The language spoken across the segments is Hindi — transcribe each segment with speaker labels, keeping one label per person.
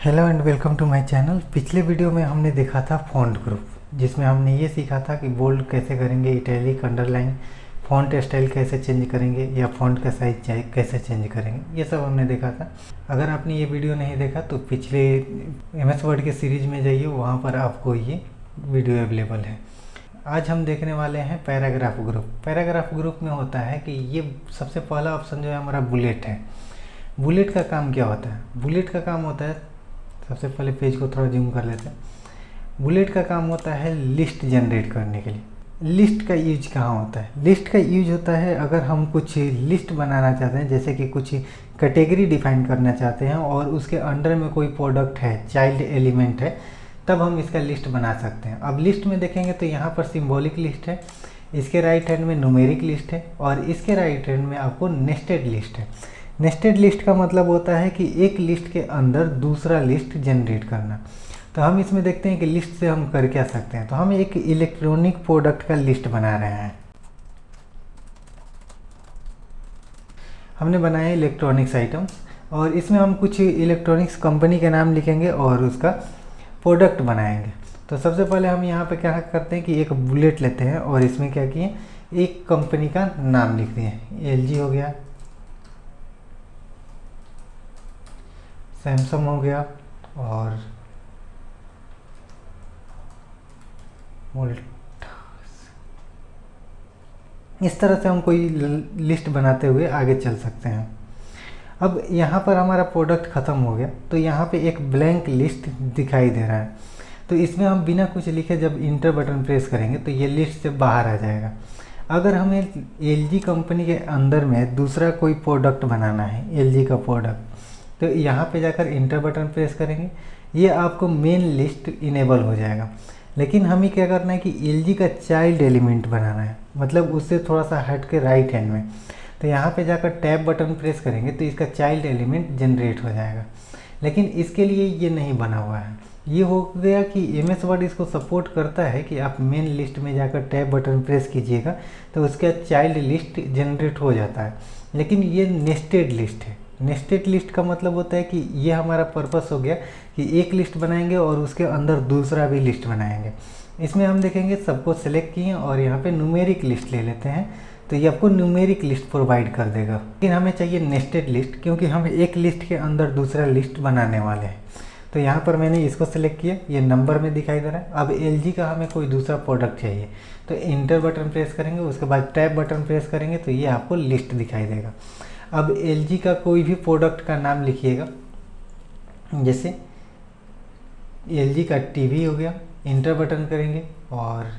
Speaker 1: Hello and welcome to my channel. पिछले वीडियो में हमने देखा था फ़ॉन्ट ग्रुप, जिसमें हमने ये सीखा था कि बोल्ड कैसे करेंगे, इटैलिक, अंडरलाइन, फ़ॉन्ट स्टाइल कैसे चेंज करेंगे या फ़ॉन्ट का साइज कैसे चेंज करेंगे, ये सब हमने देखा था। अगर आपने ये वीडियो नहीं देखा तो पिछले MS वर्ड के सीरीज़ में जाइए, वहाँ पर आपको ये वीडियो अवेलेबल है। आज हम देखने वाले हैं पैराग्राफ ग्रुप। पैराग्राफ ग्रुप में होता है कि ये सबसे पहला ऑप्शन जो है हमारा बुलेट है। बुलेट का काम क्या होता है? बुलेट का काम होता है, सबसे पहले पेज को थोड़ा जूम कर लेते हैं। बुलेट का काम होता है लिस्ट जनरेट करने के लिए। लिस्ट का यूज कहाँ होता है? लिस्ट का यूज होता है अगर हम कुछ लिस्ट बनाना चाहते हैं, जैसे कि कुछ कैटेगरी डिफाइन करना चाहते हैं और उसके अंडर में कोई प्रोडक्ट है, चाइल्ड एलिमेंट है, तब हम इसका लिस्ट बना सकते हैं। अब लिस्ट में देखेंगे तो यहाँ पर सिंबॉलिक लिस्ट है, इसके राइट हैंड में न्यूमेरिक लिस्ट है और इसके राइट हैंड में आपको नेस्टेड लिस्ट है। नेस्टेड लिस्ट का मतलब होता है कि एक लिस्ट के अंदर दूसरा लिस्ट जनरेट करना। तो हम इसमें देखते हैं कि लिस्ट से हम कर क्या सकते हैं। तो हम एक इलेक्ट्रॉनिक प्रोडक्ट का लिस्ट बना रहे हैं। हमने बनाया इलेक्ट्रॉनिक्स आइटम्स और इसमें हम कुछ इलेक्ट्रॉनिक्स कंपनी के नाम लिखेंगे और उसका प्रोडक्ट बनाएंगे। तो सबसे पहले हम यहाँ पे क्या करते हैं कि एक बुलेट लेते हैं और इसमें क्या किए, एक कंपनी का नाम लिख दिए। LG हो गया, सैमसंग हो गया और इस तरह से हम कोई लिस्ट बनाते हुए आगे चल सकते हैं। अब यहाँ पर हमारा प्रोडक्ट ख़त्म हो गया तो यहाँ पे एक ब्लैंक लिस्ट दिखाई दे रहा है। तो इसमें हम बिना कुछ लिखे जब इंटर बटन प्रेस करेंगे तो ये लिस्ट से बाहर आ जाएगा। अगर हमें LG कंपनी के अंदर में दूसरा कोई प्रोडक्ट बनाना है, LG का प्रोडक्ट, तो यहाँ पे जाकर इंटर बटन प्रेस करेंगे, ये आपको मेन लिस्ट इनेबल हो जाएगा। लेकिन हमें क्या करना है कि LG का चाइल्ड एलिमेंट बनाना है, मतलब उससे थोड़ा सा हट के राइट हैंड में। तो यहाँ पे जाकर टैब बटन प्रेस करेंगे तो इसका चाइल्ड एलिमेंट जनरेट हो जाएगा। लेकिन इसके लिए ये नहीं बना हुआ है। ये हो गया कि MS वर्ड इसको सपोर्ट करता है कि आप मेन लिस्ट में जाकर टैब बटन प्रेस कीजिएगा तो उसका चाइल्ड लिस्ट जनरेट हो जाता है। लेकिन ये नेस्टेड लिस्ट है। नेस्टेड लिस्ट का मतलब होता है कि ये हमारा पर्पस हो गया कि एक लिस्ट बनाएंगे और उसके अंदर दूसरा भी लिस्ट बनाएंगे। इसमें हम देखेंगे सबको सेलेक्ट किए और यहाँ पे न्यूमेरिक लिस्ट ले लेते हैं तो ये आपको न्यूमेरिक लिस्ट प्रोवाइड कर देगा। लेकिन हमें चाहिए नेस्टेड लिस्ट, क्योंकि हम एक लिस्ट के अंदर दूसरा लिस्ट बनाने वाले हैं। तो यहाँ पर मैंने इसको सेलेक्ट किया, ये नंबर में दिखाई दे रहा है। अब LG का हमें कोई दूसरा प्रोडक्ट चाहिए तो इंटर बटन प्रेस करेंगे, उसके बाद टैब बटन प्रेस करेंगे तो ये आपको लिस्ट दिखाई देगा। अब LG का कोई भी प्रोडक्ट का नाम लिखिएगा, जैसे LG का TV हो गया, इंटर बटन करेंगे और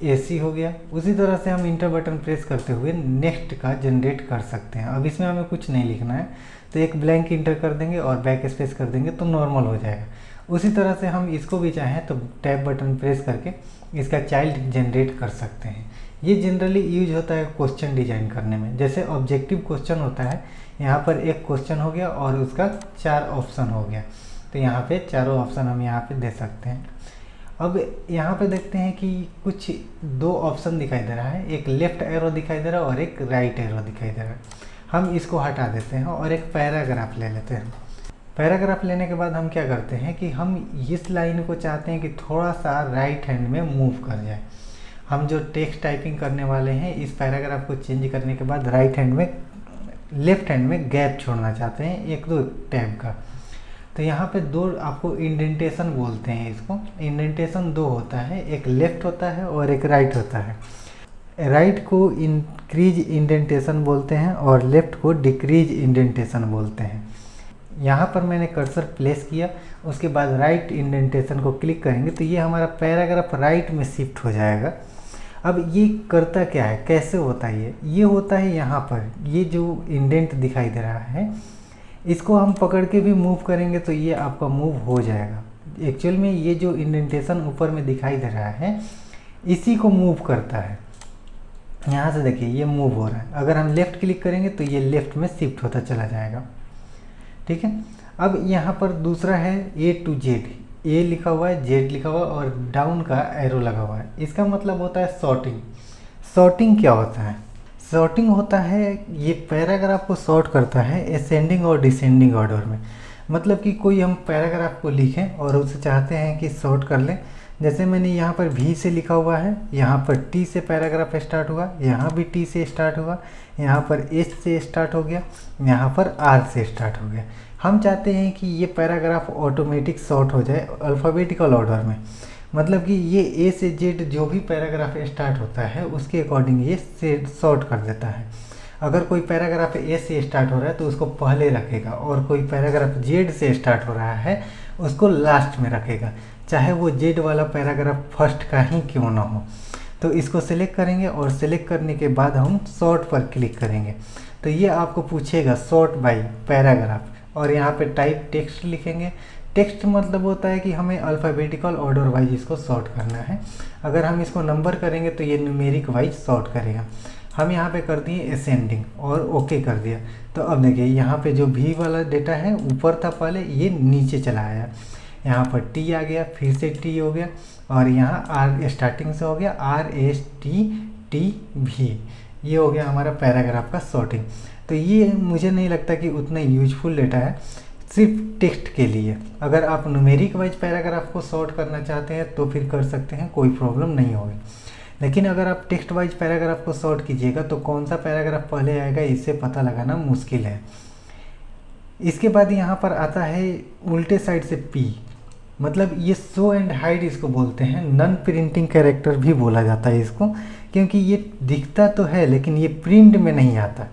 Speaker 1: AC हो गया। उसी तरह से हम इंटर बटन प्रेस करते हुए नेक्स्ट का जनरेट कर सकते हैं। अब इसमें हमें कुछ नहीं लिखना है तो एक ब्लैंक इंटर कर देंगे और बैक स्पेस कर देंगे तो नॉर्मल हो जाएगा। उसी तरह से हम इसको भी चाहें तो टैब बटन प्रेस करके इसका चाइल्ड जनरेट कर सकते हैं। ये जनरली यूज होता है क्वेश्चन डिजाइन करने में। जैसे ऑब्जेक्टिव क्वेश्चन होता है, यहाँ पर एक क्वेश्चन हो गया और उसका 4 ऑप्शन हो गया, तो यहाँ पे चारों ऑप्शन हम यहाँ पे दे सकते हैं। अब यहाँ पे देखते हैं कि कुछ 2 ऑप्शन दिखाई दे रहा है, एक लेफ्ट एरो दिखाई दे रहा है और एक राइट एरो दिखाई दे रहा है। हम इसको हटा देते हैं और एक पैराग्राफ ले लेते हैं। पैराग्राफ लेने के बाद हम क्या करते हैं कि हम इस लाइन को चाहते हैं कि थोड़ा सा राइट हैंड में मूव कर जाए। हम जो टेक्स्ट टाइपिंग करने वाले हैं, इस पैराग्राफ को चेंज करने के बाद राइट हैंड में, लेफ्ट हैंड में गैप छोड़ना चाहते हैं 1-2 टैब का। तो यहाँ पे 2 आपको इंडेंटेशन बोलते हैं। इसको इंडेंटेशन 2 होता है, एक लेफ्ट होता है और एक राइट होता है। राइट को इंक्रीज इंडेंटेशन बोलते हैं और लेफ्ट को डिक्रीज इंडेंटेशन बोलते हैं। यहाँ पर मैंने कर्सर प्लेस किया, उसके बाद राइट इंडेंटेशन को क्लिक करेंगे तो ये हमारा पैराग्राफ राइट में शिफ्ट हो जाएगा। अब ये करता क्या है, कैसे होता है ये होता है यहाँ पर ये जो इंडेंट दिखाई दे रहा है, इसको हम पकड़ के भी मूव करेंगे तो ये आपका मूव हो जाएगा। एक्चुअल में ये जो इंडेंटेशन ऊपर में दिखाई दे रहा है, इसी को मूव करता है। यहाँ से देखिए ये मूव हो रहा है। अगर हम लेफ़्ट क्लिक करेंगे तो ये लेफ़्ट में शिफ्ट होता चला जाएगा। ठीक है। अब यहाँ पर दूसरा है A to Z, A लिखा हुआ है, Z लिखा हुआ है और डाउन का एरो लगा हुआ है। इसका मतलब होता है सॉर्टिंग। सॉर्टिंग क्या होता है? सॉर्टिंग होता है, ये पैराग्राफ को सॉर्ट करता है असेंडिंग और डिसेंडिंग ऑर्डर में। मतलब कि कोई हम पैराग्राफ को लिखें और उसे चाहते हैं कि शॉर्ट कर लें। जैसे मैंने यहाँ पर V से लिखा हुआ है, यहाँ पर T से पैराग्राफ स्टार्ट हुआ, यहाँ भी T से स्टार्ट हुआ, यहाँ पर S से स्टार्ट हो गया, यहाँ पर R से स्टार्ट हो गया। हम चाहते हैं कि ये पैराग्राफ ऑटोमेटिक शॉर्ट हो जाए अल्फ़ाबेटिकल ऑर्डर में, मतलब कि ये A से Z जो भी पैराग्राफ स्टार्ट होता है उसके अकॉर्डिंग ये शॉर्ट कर देता है। अगर कोई पैराग्राफ A से स्टार्ट हो रहा है तो उसको पहले रखेगा, और कोई पैराग्राफ Z से स्टार्ट हो रहा है उसको लास्ट में रखेगा, चाहे वो Z वाला पैराग्राफ फर्स्ट का ही क्यों ना हो। तो इसको सिलेक्ट करेंगे और सिलेक्ट करने के बाद हम शॉर्ट पर क्लिक करेंगे। तो ये आपको पूछेगा शॉर्ट बाय पैराग्राफ, और यहाँ पे टाइप टेक्स्ट लिखेंगे। टेक्स्ट मतलब होता है कि हमें अल्फ़ाबेटिकल ऑर्डर वाइज इसको शॉर्ट करना है। अगर हम इसको नंबर करेंगे तो ये न्यूमेरिक वाइज शॉर्ट करेगा। हम यहाँ पे कर दिए असेंडिंग और ओके कर दिया। तो अब देखिए यहाँ पे जो भी वाला डेटा है ऊपर था पहले, ये नीचे चला आया। यहाँ पर टी आ गया, फिर से टी हो गया, और यहाँ आर स्टार्टिंग से हो गया RSTTV। ये हो गया हमारा पैराग्राफ का सॉर्टिंग। तो ये मुझे नहीं लगता कि उतना यूजफुल डेटा है सिर्फ टेक्स्ट के लिए। अगर आप न्यूमेरिक वाइज पैराग्राफ को सॉर्ट करना चाहते हैं तो फिर कर सकते हैं, कोई प्रॉब्लम नहीं होगी। लेकिन अगर आप टेक्स्ट वाइज पैराग्राफ को सॉर्ट कीजिएगा तो कौन सा पैराग्राफ पहले आएगा इससे पता लगाना मुश्किल है। इसके बाद यहाँ पर आता है उल्टे साइड से P, मतलब ये शो एंड हाइड इसको बोलते हैं। नॉन प्रिंटिंग कैरेक्टर भी बोला जाता है इसको, क्योंकि ये दिखता तो है लेकिन ये प्रिंट में नहीं आता।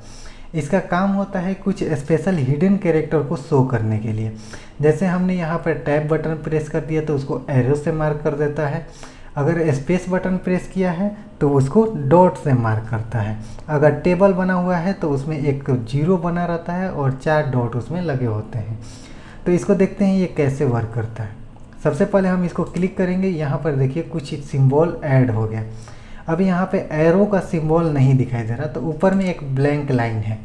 Speaker 1: इसका काम होता है कुछ स्पेशल हिडन कैरेक्टर को शो करने के लिए। जैसे हमने यहाँ पर टैब बटन प्रेस कर दिया तो उसको एरो से मार्क कर देता है। अगर स्पेस बटन प्रेस किया है तो उसको डॉट से मार्क करता है। अगर टेबल बना हुआ है तो उसमें एक 0 बना रहता है और 4 डॉट उसमें लगे होते हैं। तो इसको देखते हैं ये कैसे वर्क करता है। सबसे पहले हम इसको क्लिक करेंगे। यहाँ पर देखिए कुछ सिंबल ऐड हो गया। अब यहाँ पे एरो का सिंबल नहीं दिखाई दे रहा, तो ऊपर में एक ब्लैंक लाइन है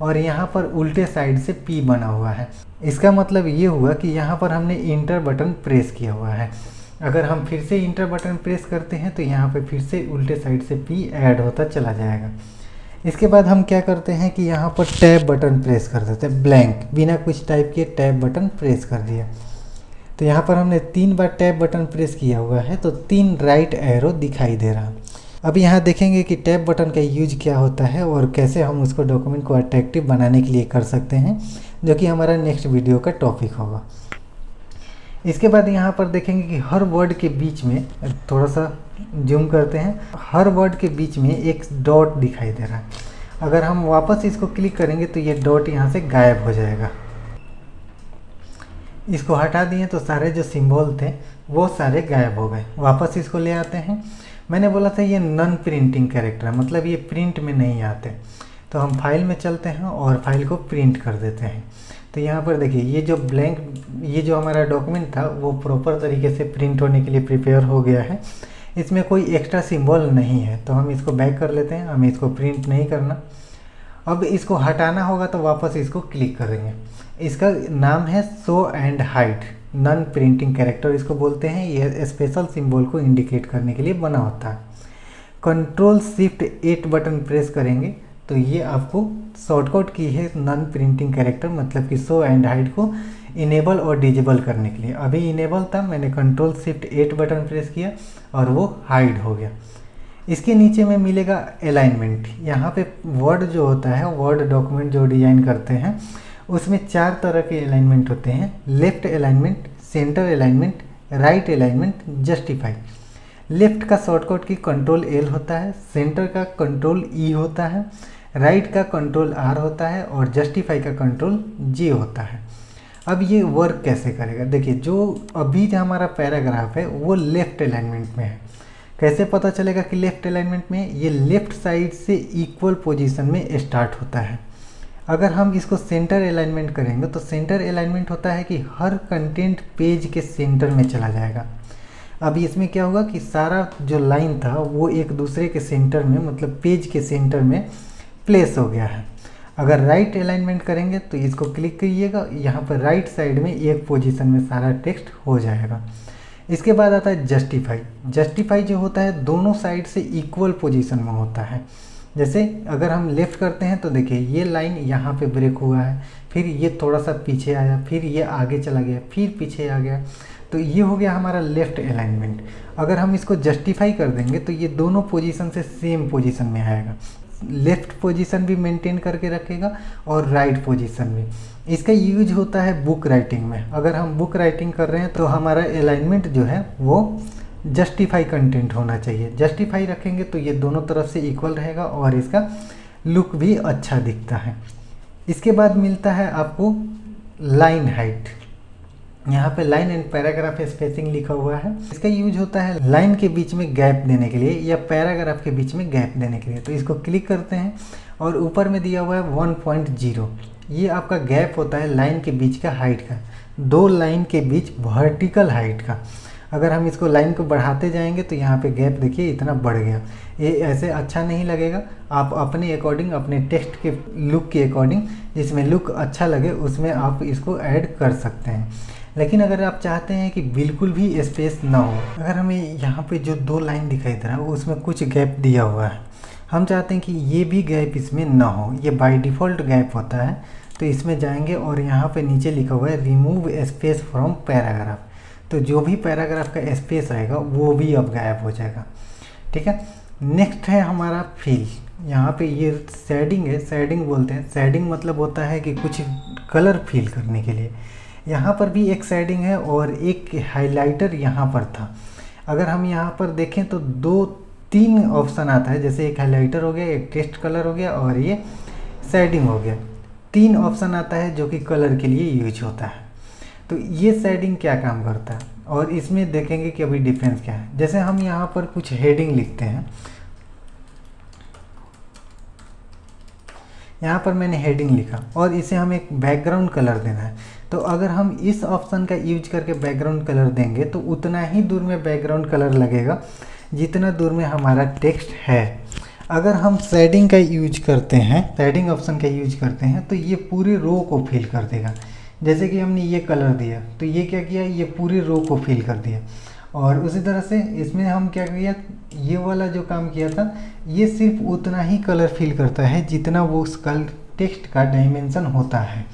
Speaker 1: और यहाँ पर उल्टे साइड से P बना हुआ है। इसका मतलब ये हुआ कि यहाँ पर हमने इंटर बटन प्रेस किया हुआ है। अगर हम फिर से इंटर बटन प्रेस करते हैं तो यहाँ पे फिर से उल्टे साइड से P ऐड होता चला जाएगा। इसके बाद हम क्या करते हैं कि यहाँ पर टैब बटन प्रेस कर देते हैं, ब्लैंक बिना कुछ टाइप किए टैब बटन प्रेस कर दिया। तो यहाँ पर हमने 3 बार टैब बटन प्रेस किया हुआ है तो 3 राइट एरो दिखाई दे रहा। अब यहाँ देखेंगे कि टैब बटन का यूज क्या होता है और कैसे हम उसको डॉक्यूमेंट को अट्रैक्टिव बनाने के लिए कर सकते हैं, जो कि हमारा नेक्स्ट वीडियो का टॉपिक होगा। इसके बाद यहाँ पर देखेंगे कि हर वर्ड के बीच में, थोड़ा सा जूम करते हैं, हर वर्ड के बीच में एक डॉट दिखाई दे रहा है। अगर हम वापस इसको क्लिक करेंगे तो ये डॉट यहाँ से गायब हो जाएगा। इसको हटा दिए तो सारे जो सिंबल थे वो सारे गायब हो गए। वापस इसको ले आते हैं। मैंने बोला था ये नॉन प्रिंटिंग कैरेक्टर, मतलब ये प्रिंट में नहीं आते। तो हम फाइल में चलते हैं और फाइल को प्रिंट कर देते हैं। तो यहाँ पर देखिए ये जो ब्लैंक, ये जो हमारा डॉक्यूमेंट था वो प्रॉपर तरीके से प्रिंट होने के लिए प्रिपेयर हो गया है। इसमें कोई एक्स्ट्रा सिंबल नहीं है। तो हम इसको बैक कर लेते हैं, हमें इसको प्रिंट नहीं करना। अब इसको हटाना होगा तो वापस इसको क्लिक करेंगे। इसका नाम है show and hide, non printing character इसको बोलते हैं। ये स्पेशल सिंबल को इंडिकेट करने के लिए बना होता है। Ctrl+Shift+8 बटन प्रेस करेंगे तो ये आपको शॉर्टकट की है नॉन प्रिंटिंग कैरेक्टर, मतलब कि शो एंड हाइड को इनेबल और डिजेबल करने के लिए। अभी इनेबल था, मैंने Ctrl+Shift+8 बटन प्रेस किया और वो हाइड हो गया। इसके नीचे में मिलेगा अलाइनमेंट। यहाँ पे वर्ड जो होता है, वर्ड डॉक्यूमेंट जो डिजाइन करते हैं उसमें 4 तरह के अलाइनमेंट होते हैं। Left alignment, centre alignment, right alignment, justify. Left का शॉर्टकट की Ctrl+L होता है, सेंटर का Ctrl+E होता है, राइट का Ctrl+R होता है और जस्टिफाई का Ctrl+J होता है। अब ये वर्क कैसे करेगा, देखिए जो अभी जो हमारा पैराग्राफ है वो लेफ्ट अलाइनमेंट में है। कैसे पता चलेगा कि लेफ्ट अलाइनमेंट में, ये लेफ्ट साइड से इक्वल पोजीशन में स्टार्ट होता है। अगर हम इसको सेंटर अलाइनमेंट करेंगे तो सेंटर अलाइनमेंट होता है कि हर कंटेंट पेज के सेंटर में चला जाएगा। अब इसमें क्या होगा कि सारा जो लाइन था वो एक दूसरे के सेंटर में, मतलब पेज के सेंटर में प्लेस हो गया है। अगर राइट अलाइनमेंट करेंगे तो इसको क्लिक करिएगा, यहाँ पर राइट साइड में एक पोजीशन में सारा टेक्स्ट हो जाएगा। इसके बाद आता है जस्टिफाई। जस्टिफाई जो होता है दोनों साइड से इक्वल पोजीशन में होता है। जैसे अगर हम लेफ़्ट करते हैं तो देखिए ये लाइन यहाँ पे ब्रेक हुआ है, फिर ये थोड़ा सा पीछे आया, फिर ये आगे चला गया, फिर पीछे आ गया। तो ये हो गया हमारा लेफ़्ट अलाइनमेंट। अगर हम इसको जस्टिफाई कर देंगे तो ये दोनों पोजीशन से सेम पोजीशन में आएगा, लेफ़्ट पोजीशन भी मेंटेन करके रखेगा और राइट पोजीशन भी। इसका यूज होता है बुक राइटिंग में। अगर हम बुक राइटिंग कर रहे हैं तो हमारा अलाइनमेंट जो है वो जस्टिफाई कंटेंट होना चाहिए। जस्टिफाई रखेंगे तो ये दोनों तरफ से इक्वल रहेगा और इसका लुक भी अच्छा दिखता है। इसके बाद मिलता है आपको लाइन हाइट। यहाँ पे लाइन एंड पैराग्राफ स्पेसिंग लिखा हुआ है। इसका यूज होता है लाइन के बीच में गैप देने के लिए या पैराग्राफ के बीच में गैप देने के लिए। तो इसको क्लिक करते हैं और ऊपर में दिया हुआ है 1.0। ये आपका गैप होता है लाइन के बीच का हाइट का, दो लाइन के बीच वर्टिकल हाइट का। अगर हम इसको लाइन को बढ़ाते जाएंगे तो यहाँ पे गैप देखिए इतना बढ़ गया। ये ऐसे अच्छा नहीं लगेगा। आप अपने अकॉर्डिंग, अपने टेक्स्ट के लुक के अकॉर्डिंग, जिसमें लुक अच्छा लगे उसमें आप इसको ऐड कर सकते हैं। लेकिन अगर आप चाहते हैं कि बिल्कुल भी स्पेस ना हो, अगर हमें यहाँ पे जो दो लाइन दिखाई दे रहा है उसमें कुछ गैप दिया हुआ है, हम चाहते हैं कि ये भी गैप इसमें ना हो, ये बाय डिफ़ॉल्ट गैप होता है। तो इसमें जाएंगे और यहाँ पे नीचे लिखा हुआ है रिमूव स्पेस फ्रॉम पैराग्राफ। तो जो भी पैराग्राफ का स्पेस आएगा वो भी अब गायब हो जाएगा। ठीक है। नेक्स्ट है हमारा फिल। यहाँ पे ये शेडिंग है, शेडिंग बोलते हैं। शेडिंग मतलब होता है कि कुछ कलर फिल करने के लिए। यहाँ पर भी एक शेडिंग है और एक हाइलाइटर यहाँ पर था। अगर हम यहाँ पर देखें तो 2-3 ऑप्शन आता है, जैसे एक हाइलाइटर हो गया, एक टेक्स्ट कलर हो गया और ये शेडिंग हो गया। 3 ऑप्शन आता है जो कि कलर के लिए यूज होता है। तो ये शेडिंग क्या काम करता है और इसमें देखेंगे कि अभी डिफरेंस क्या है। जैसे हम यहाँ पर कुछ हेडिंग लिखते हैं, यहाँ पर मैंने हेडिंग लिखा और इसे हम एक बैकग्राउंड कलर देना है। तो अगर हम इस ऑप्शन का यूज करके बैकग्राउंड कलर देंगे तो उतना ही दूर में बैकग्राउंड कलर लगेगा जितना दूर में हमारा टेक्स्ट है। अगर हम शेडिंग का यूज करते हैं, शेडिंग ऑप्शन का यूज करते हैं, तो ये पूरे रो को फिल कर देगा। जैसे कि हमने ये कलर दिया तो ये क्या किया, ये पूरी रो को फिल कर दिया। और उसी तरह से इसमें हम क्या किया, ये वाला जो काम किया था ये सिर्फ उतना ही कलर फिल करता है जितना वो उस टेक्स्ट का डायमेंशन होता है।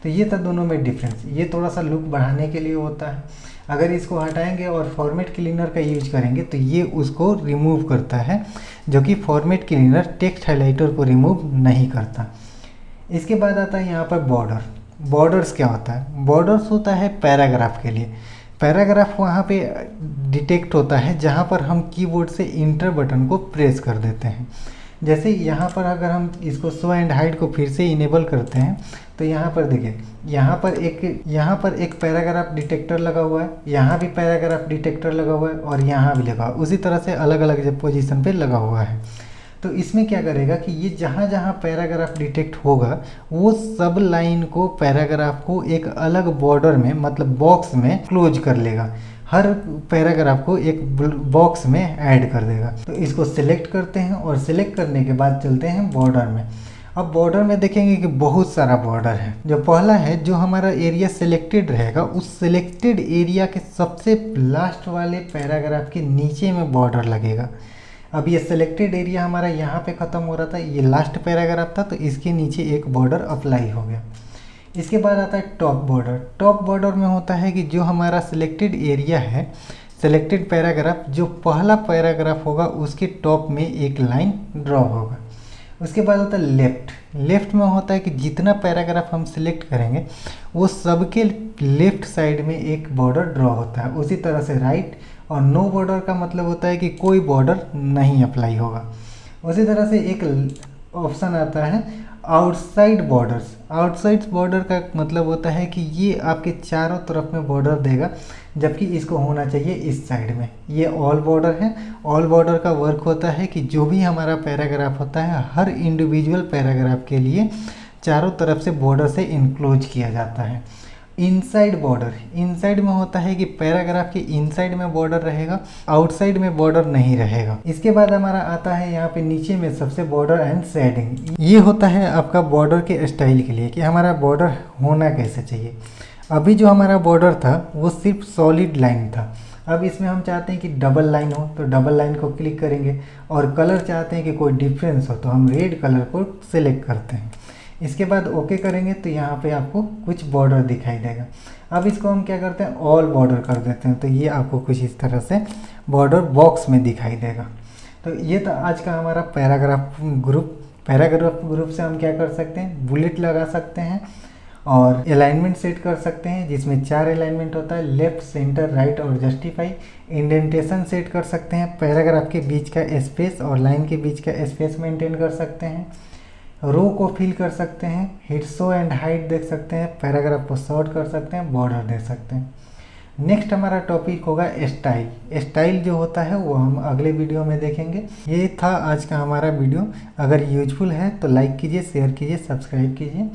Speaker 1: तो ये था दोनों में डिफरेंस। ये थोड़ा सा लुक बढ़ाने के लिए होता है। अगर इसको हटाएंगे और फॉर्मेट क्लीनर का यूज करेंगे तो ये उसको रिमूव करता है, जो कि फॉर्मेट क्लीनर टेक्स्ट हाइलाइटर को रिमूव नहीं करता। इसके बाद आता है यहाँ पर बॉर्डर। बॉर्डर्स क्या होता है? बॉर्डर्स होता है पैराग्राफ के लिए। पैराग्राफ वहाँ पे डिटेक्ट होता है जहाँ पर हम कीबोर्ड से इंटर बटन को प्रेस कर देते हैं। जैसे यहाँ पर अगर हम इसको शो एंड हाइड को फिर से इनेबल करते हैं तो यहाँ पर देखिए, यहाँ पर एक पैराग्राफ डिटेक्टर लगा हुआ है, यहाँ भी पैराग्राफ डिटेक्टर लगा हुआ है और यहाँ भी लगा हुआ है। उसी तरह से अलग अलग पोजीशन पे लगा हुआ है। तो इसमें क्या करेगा कि ये जहाँ जहाँ पैराग्राफ डिटेक्ट होगा वो सब लाइन को, पैराग्राफ को एक अलग बॉर्डर में, मतलब बॉक्स में क्लोज कर लेगा। हर पैराग्राफ को एक बॉक्स में ऐड कर देगा। तो इसको सिलेक्ट करते हैं और सिलेक्ट करने के बाद चलते हैं बॉर्डर में। अब बॉर्डर में देखेंगे कि बहुत सारा बॉर्डर है। जो पहला है, जो हमारा एरिया सिलेक्टेड रहेगा उस सिलेक्टेड एरिया के सबसे लास्ट वाले पैराग्राफ के नीचे में बॉर्डर लगेगा। अब ये सिलेक्टेड एरिया हमारा यहाँ पे ख़त्म हो रहा था, ये लास्ट पैराग्राफ था, तो इसके नीचे एक बॉर्डर अप्लाई हो गया। इसके बाद आता है टॉप बॉर्डर। टॉप बॉर्डर में होता है कि जो हमारा सिलेक्टेड एरिया है, सिलेक्टेड पैराग्राफ, जो पहला पैराग्राफ होगा उसके टॉप में एक लाइन ड्रॉ होगा। उसके बाद होता है लेफ़्ट। लेफ़्ट में होता है कि जितना पैराग्राफ हम सिलेक्ट करेंगे वो सबके लेफ़्ट साइड में एक बॉर्डर ड्रॉ होता है। उसी तरह से राइट, और नो बॉर्डर का मतलब होता है कि कोई बॉर्डर नहीं अप्लाई होगा। उसी तरह से एक ऑप्शन आता है आउटसाइड बॉर्डर्स। आउटसाइड बॉर्डर का मतलब होता है कि ये आपके चारों तरफ में बॉर्डर देगा, जबकि इसको होना चाहिए इस साइड में। ये ऑल बॉर्डर है। ऑल बॉर्डर का वर्क होता है कि जो भी हमारा पैराग्राफ होता है हर इंडिविजुअल पैराग्राफ के लिए चारों तरफ से बॉर्डर से इनक्लोज किया जाता है। इनसाइड बॉर्डर, इनसाइड में होता है कि पैराग्राफ के इनसाइड में बॉर्डर रहेगा, आउटसाइड में बॉर्डर नहीं रहेगा। इसके बाद हमारा आता है यहाँ पे नीचे में सबसे बॉर्डर एंड शेडिंग। ये होता है आपका बॉर्डर के स्टाइल के लिए कि हमारा बॉर्डर होना कैसे चाहिए। अभी जो हमारा बॉर्डर था वो सिर्फ सॉलिड लाइन था, अब इसमें हम चाहते हैं कि डबल लाइन हो, तो डबल लाइन को क्लिक करेंगे, और कलर चाहते हैं कि कोई डिफरेंस हो, तो हम रेड कलर को सिलेक्ट करते हैं। इसके बाद ओके करेंगे तो यहाँ पे आपको कुछ बॉर्डर दिखाई देगा। अब इसको हम क्या करते हैं, ऑल बॉर्डर कर देते हैं, तो ये आपको कुछ इस तरह से बॉर्डर बॉक्स में दिखाई देगा। तो ये तो आज का हमारा पैराग्राफ ग्रुप से हम क्या कर सकते हैं, बुलेट लगा सकते हैं और अलाइनमेंट सेट कर सकते हैं, जिसमें 4 अलाइनमेंट होता है, लेफ्ट, सेंटर, राइट और जस्टिफाई। इंडेंटेशन सेट कर सकते हैं, पैराग्राफ के बीच का स्पेस और लाइन के बीच का स्पेस मेंटेन कर सकते हैं। रो को फिल कर सकते हैं, हिट, शो एंड हाइट देख सकते हैं, पैराग्राफ को शॉर्ट कर सकते हैं, बॉर्डर दे सकते हैं। नेक्स्ट हमारा टॉपिक होगा स्टाइल। स्टाइल जो होता है वो हम अगले वीडियो में देखेंगे। ये था आज का हमारा वीडियो। अगर यूजफुल है तो लाइक कीजिए, शेयर कीजिए, सब्सक्राइब कीजिए।